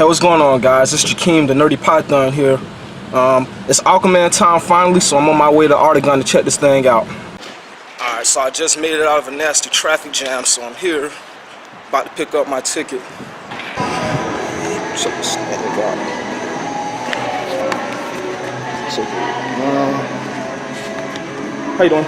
Hey, what's going on, guys? It's Jakeem, the Nerdy Python here. It's Aquaman time finally, so I'm on my way to Artagon to check this thing out. Alright, so I just made it out of a nasty traffic jam, so I'm here, about to pick up my ticket. Check this thing out. So, how you doing?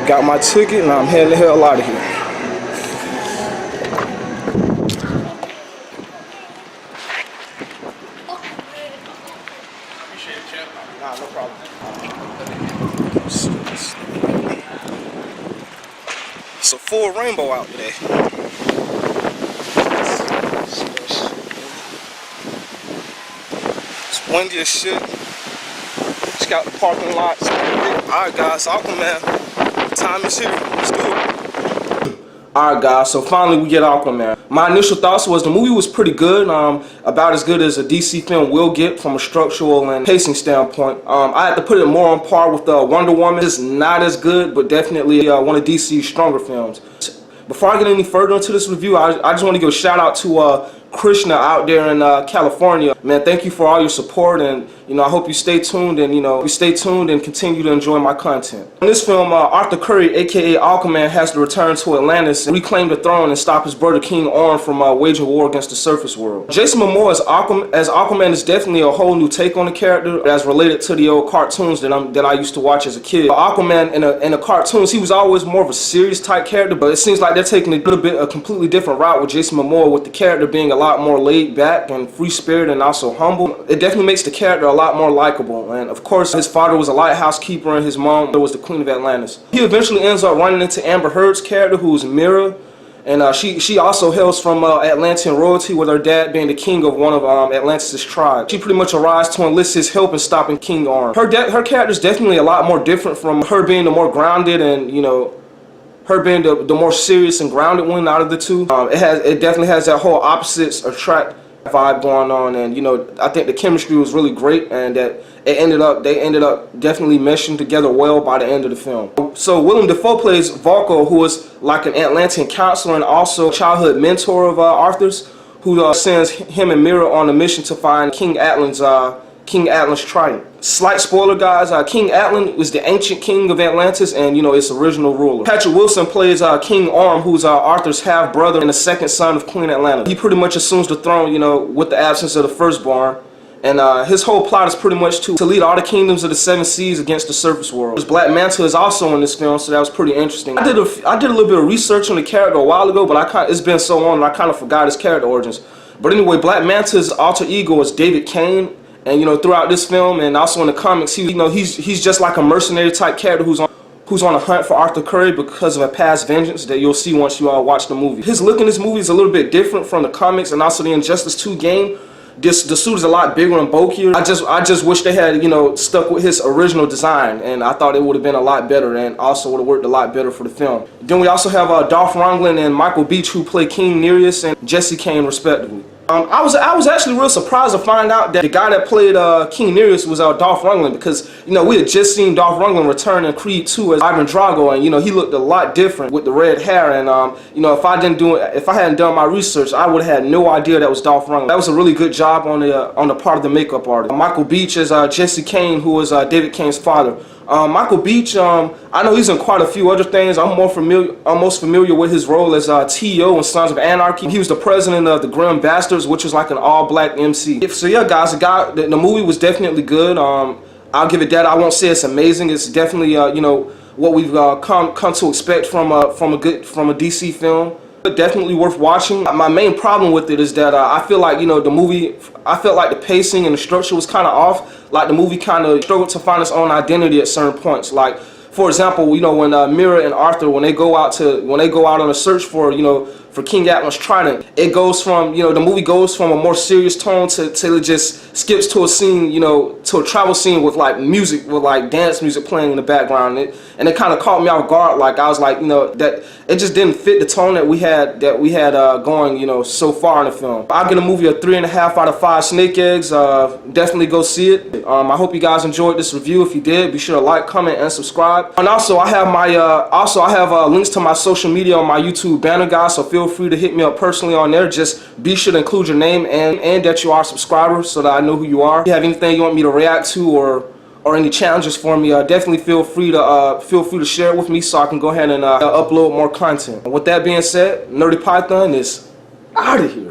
Got my ticket and I'm heading the hell out of here. Nah, no problem. It's a full rainbow out today. It's windy as shit. Check out the parking lots. Alright guys, Aquaman. Time is here. Let's do it. Alright guys, so finally we get Aquaman. My initial thoughts was the movie was pretty good, about as good as a DC film will get from a structural and pacing standpoint. I had to put it more on par with Wonder Woman. It's not as good, but definitely one of DC's stronger films. Before I get any further into this review, I just want to give a shout out to Krishna out there in California. Man, thank you for all your support, and I hope you stay tuned and continue to enjoy my content. In this film, Arthur Curry, aka Aquaman, has to return to Atlantis and reclaim the throne and stop his brother King Orm from waging war against the surface world. Jason Momoa as Aquaman is definitely a whole new take on the character as related to the old cartoons that I used to watch as a kid. Aquaman in the cartoons, he was always more of a serious type character, but it seems like they're taking a completely different route with Jason Momoa, with the character being a lot more laid back and free-spirited and also humble. It definitely makes the character a lot more likable. And of course, his father was a lighthouse keeper and his mom was the Queen of Atlantis. He eventually ends up running into Amber Heard's character, who's Mira, and she also hails from Atlantean royalty, with her dad being the king of one of Atlantis' tribes. She pretty much arrives to enlist his help in stopping King Orm. Her character is definitely a lot more different from her being the more grounded and her being the more serious and grounded one out of the two. It definitely has that whole opposites attract vibe going on, and I think the chemistry was really great, and that they ended up definitely meshing together well by the end of the film. So Willem Dafoe plays Vulko, who is like an Atlantean counselor and also childhood mentor of Arthur's, who sends him and Mira on a mission to find King Atlan's trident. Slight spoiler, guys, King Atlan was the ancient king of Atlantis and, its original ruler. Patrick Wilson plays King Orm, who's Arthur's half-brother and the second son of Queen Atlantis. He pretty much assumes the throne, with the absence of the firstborn. And his whole plot is pretty much to lead all the kingdoms of the seven seas against the surface world. His Black Manta is also in this film, so that was pretty interesting. I did a little bit of research on the character a while ago, but it's been so long and I kind of forgot his character origins. But anyway, Black Manta's alter ego is David Kane. And throughout this film and also in the comics, he's just like a mercenary type character who's on a hunt for Arthur Curry because of a past vengeance that you'll see once you watch the movie. His look in this movie is a little bit different from the comics and also the Injustice 2 game. The suit is a lot bigger and bulkier. I just wish they had stuck with his original design, and I thought it would have been a lot better and also would have worked a lot better for the film. Then we also have Dolph Lundgren and Michael Beach, who play King Nereus and Jesse Kane respectively. I was actually real surprised to find out that the guy that played King Nereus was Dolph Lundgren, because we had just seen Dolph Lundgren return in Creed 2 as Ivan Drago, and he looked a lot different with the red hair, and if I hadn't done my research, I would have had no idea that was Dolph Lundgren. That was a really good job on the part of the makeup artist. Michael Beach is Jesse Kane, who was David Kane's father. Michael Beach, I know he's in quite a few other things. I'm most familiar with his role as T.O. in Sons of Anarchy. He was the president of the Grim Bastards, which was like an all-black MC. So yeah, guys, the movie was definitely good. I'll give it that. I won't say it's amazing. It's definitely what we've come to expect from a DC film. But definitely worth watching. My main problem with it is that I feel like the movie. I felt like the pacing and the structure was kind of off. Like the movie kind of struggled to find its own identity at certain points. Like, for example, when Mira and Arthur, when they go out on a search for for King Atlas Trident. It goes from, you know, the movie goes from a more serious tone till it just skips to a scene, you know, to a travel scene with like music, with like dance music playing in the background. And it kind of caught me off guard. Like I was like, you know, that it just didn't fit the tone that we had going, you know, so far in the film. I'll give the movie a 3.5 out of 5 snake eggs. Definitely go see it. I hope you guys enjoyed this review. If you did, be sure to like, comment, and subscribe. And also, I have my links to my social media on my YouTube banner, guys. So feel free to hit me up personally on there. Just be sure to include your name and that you are a subscriber, so that I know who you are. If you have anything you want me to react to or any challenges for me, definitely feel free to share it with me, so I can go ahead and upload more content. With that being said, Nerdy Python is out of here.